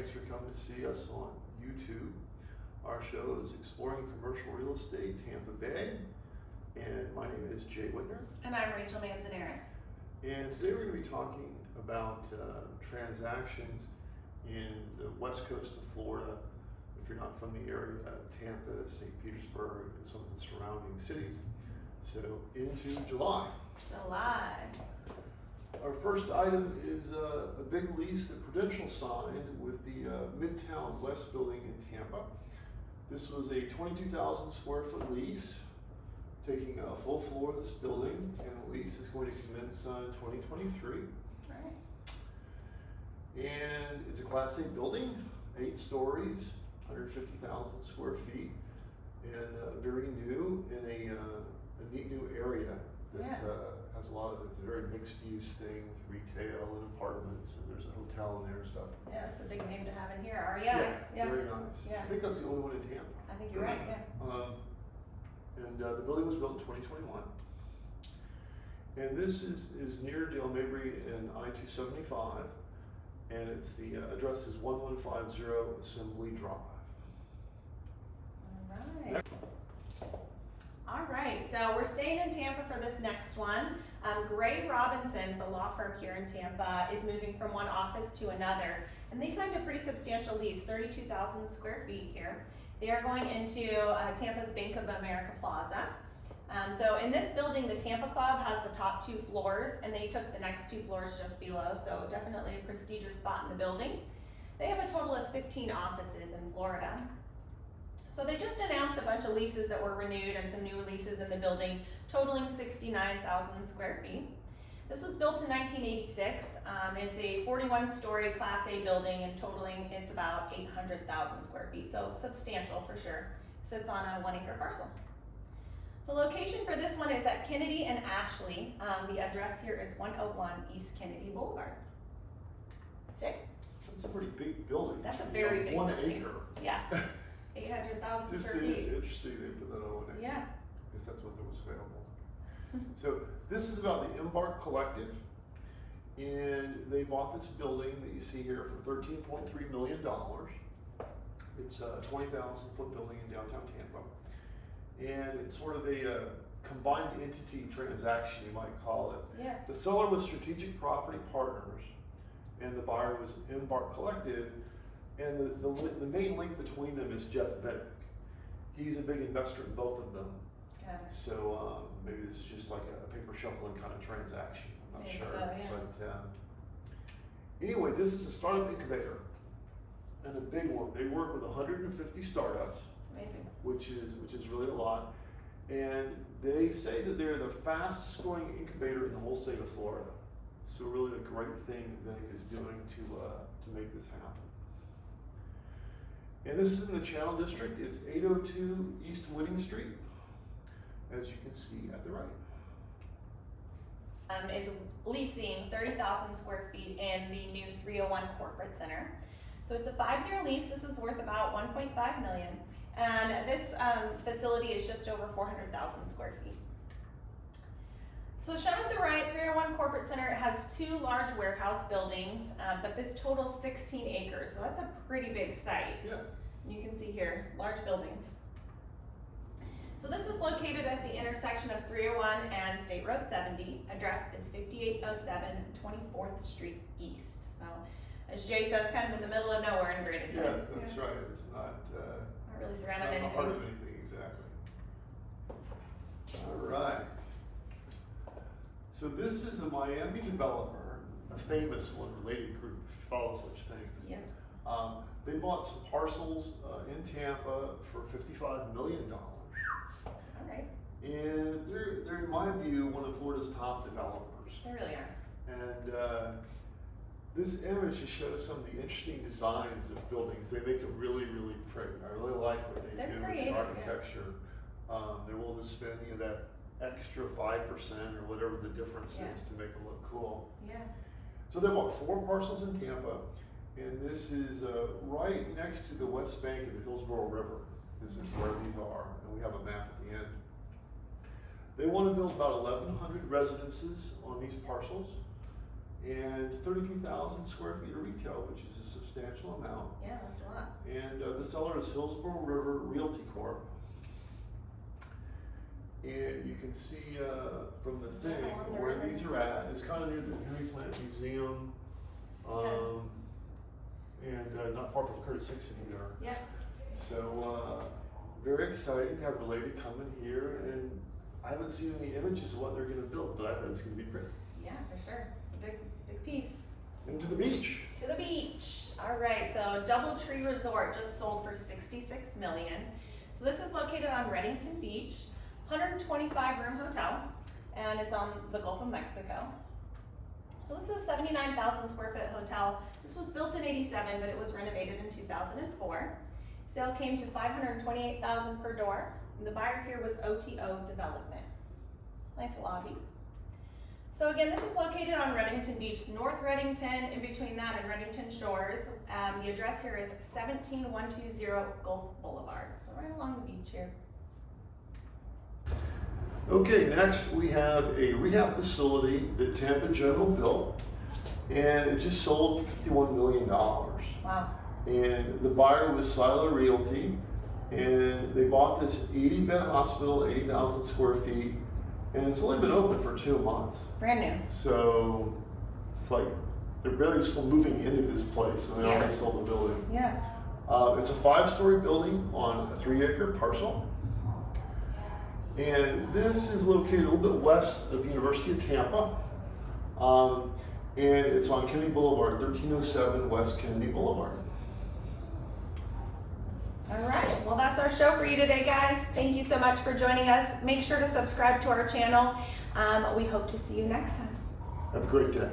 thanks for coming to see us on YouTube. Our show is Exploring Commercial Real Estate, Tampa Bay. And my name is Jay Wittner. And I'm Rachael Manzanares. And today we're going to be talking about transactions in the west coast of Florida. If you're not from the area, Tampa, St. Petersburg, and some of the surrounding cities. So into July. Our first item is a big lease that Prudential signed with the Midtown West building in Tampa. This was a 22,000 square foot lease, taking a full floor of this building, and the lease is going to commence in 2023. Right. And it's a Class A building, 8 stories, 150,000 square feet, and very new in a neat new area that has a lot of, it's a very mixed use thing with retail and apartments, and there's a hotel in there and stuff. Yeah, that's a big name to have in here. Very nice. Yeah. I think that's the only one in Tampa. I think you're right, yeah. And the building was built in 2021. And this is near Dale Mabry and I-275, and it's the address is 1150 Assembly Drive. All right, so we're staying in Tampa for this next one. Gray Robinson's, a law firm here in Tampa, is moving from one office to another, and they signed a pretty substantial lease, 32,000 square feet here. They are going into Tampa's Bank of America Plaza. So in this building, the Tampa Club has the top 2 floors, and they took the next 2 floors just below, so definitely a prestigious spot in the building. They have a total of 15 offices in Florida. So they just announced a bunch of leases that were renewed and some new leases in the building, totaling 69,000 square feet. This was built in 1986. It's a 41-story Class A building, and totaling it's about 800,000 square feet, so substantial for sure. Sits on a 1-acre parcel. So location for this one is at Kennedy and Ashley. The address here is 101 East Kennedy Boulevard. Jay? That's a pretty big building. That's a very big 1 building. acre. Yeah. 800,000 Just square feet. it's interesting they put that on 1 acre. Yeah. I guess that's what there was available. So this is about the Embarc Collective, and they bought this building that you see here for $13.3 million. It's a 20,000 foot building in downtown Tampa, and it's sort of a combined entity transaction, you might call it. Yeah. The seller was Strategic Property Partners, and the buyer was Embarc Collective, and the main link between them is Jeff Vick. He's a big investor in both of them. So maybe this is just like a paper shuffling kind of transaction. I'm not sure. So, yeah. But anyway, this is a startup incubator, and a big one. They work with 150 startups. Amazing. Which is really a lot. And they say that they're the fastest growing incubator in the whole state of Florida. So really a great thing Vic is doing to make this happen. And this is in the Channel District. It's 802 East Whitting Street, as you can see at the right. Is leasing 30,000 square feet in the new 301 Corporate Center. So it's a 5-year lease. This is worth about $1.5 million. And this facility is just over 400,000 square feet. So shown at the right, 301 Corporate Center, it has 2 large warehouse buildings, but this totals 16 acres. So that's a pretty big site. Yeah. You can see here, large buildings. So this is located at the intersection of 301 and State Road 70. Address is 5807 24th Street East. So, as Jay says, kind of in the middle of nowhere in Bradenton. Yeah, that's right. It's not really surrounded it's not anything. the heart of anything, exactly. All right. So this is a Miami developer, a famous one, related group, if you follow such things. Yeah. They bought some parcels in Tampa for $55 million. All right. And they're in my view, one of Florida's top developers. They really are. And this image just shows some of the interesting designs of buildings. They make it really, really pretty. I really like what they do with the architecture. Yeah. They're willing to spend that extra 5% or whatever the difference is to make them look cool. Yeah. So they bought 4 parcels in Tampa, and this is right next to the west bank of the Hillsborough River. This is where these are, and we have a map at the end. They want to build about 1,100 residences on these parcels. and 33,000 square feet of retail, which is a substantial amount. Yeah, that's a lot. And the seller is Hillsborough River Realty Corp. And you can see from the thing where these are at. It's kind of near the Henry Plant Museum, and not far from Curtis Dixon either. Yep. So very exciting to have Related come in here, and I haven't seen any images of what they're going to build, but I bet it's going to be pretty. Yeah, for sure. It's a big piece. And to the beach. To the beach. All right, so DoubleTree Resort just sold for $66 million. So this is located on Bradenton Beach, 125 room hotel, and it's on the Gulf of Mexico. So this is a 79,000 square foot hotel. This was built in '87, but it was renovated in 2004. Sale came to $528,000 per door. And the buyer here was OTO Development. Nice lobby. So again, this is located on Bradenton Beach, North Bradenton, in between that and Bradenton Shores. The address here is 17120 Gulf Boulevard. So right along the beach here. Okay, next we have a rehab facility that Tampa General built, and it just sold for $51 million. Wow. And the buyer was Silo Realty, and they bought this 80-bed hospital, 80,000 square feet, and it's only been open for 2 months. Brand new. So it's like they're barely still moving into this place, and they already sold the building. Yeah. It's a 5-story building on a 3-acre parcel. And this is located a little bit west of University of Tampa. And it's on Kennedy Boulevard, 1307 West Kennedy Boulevard. All right, well, that's our show for you today, guys. Thank you so much for joining us. Make sure to subscribe to our channel. We hope to see you next time. Have a great day.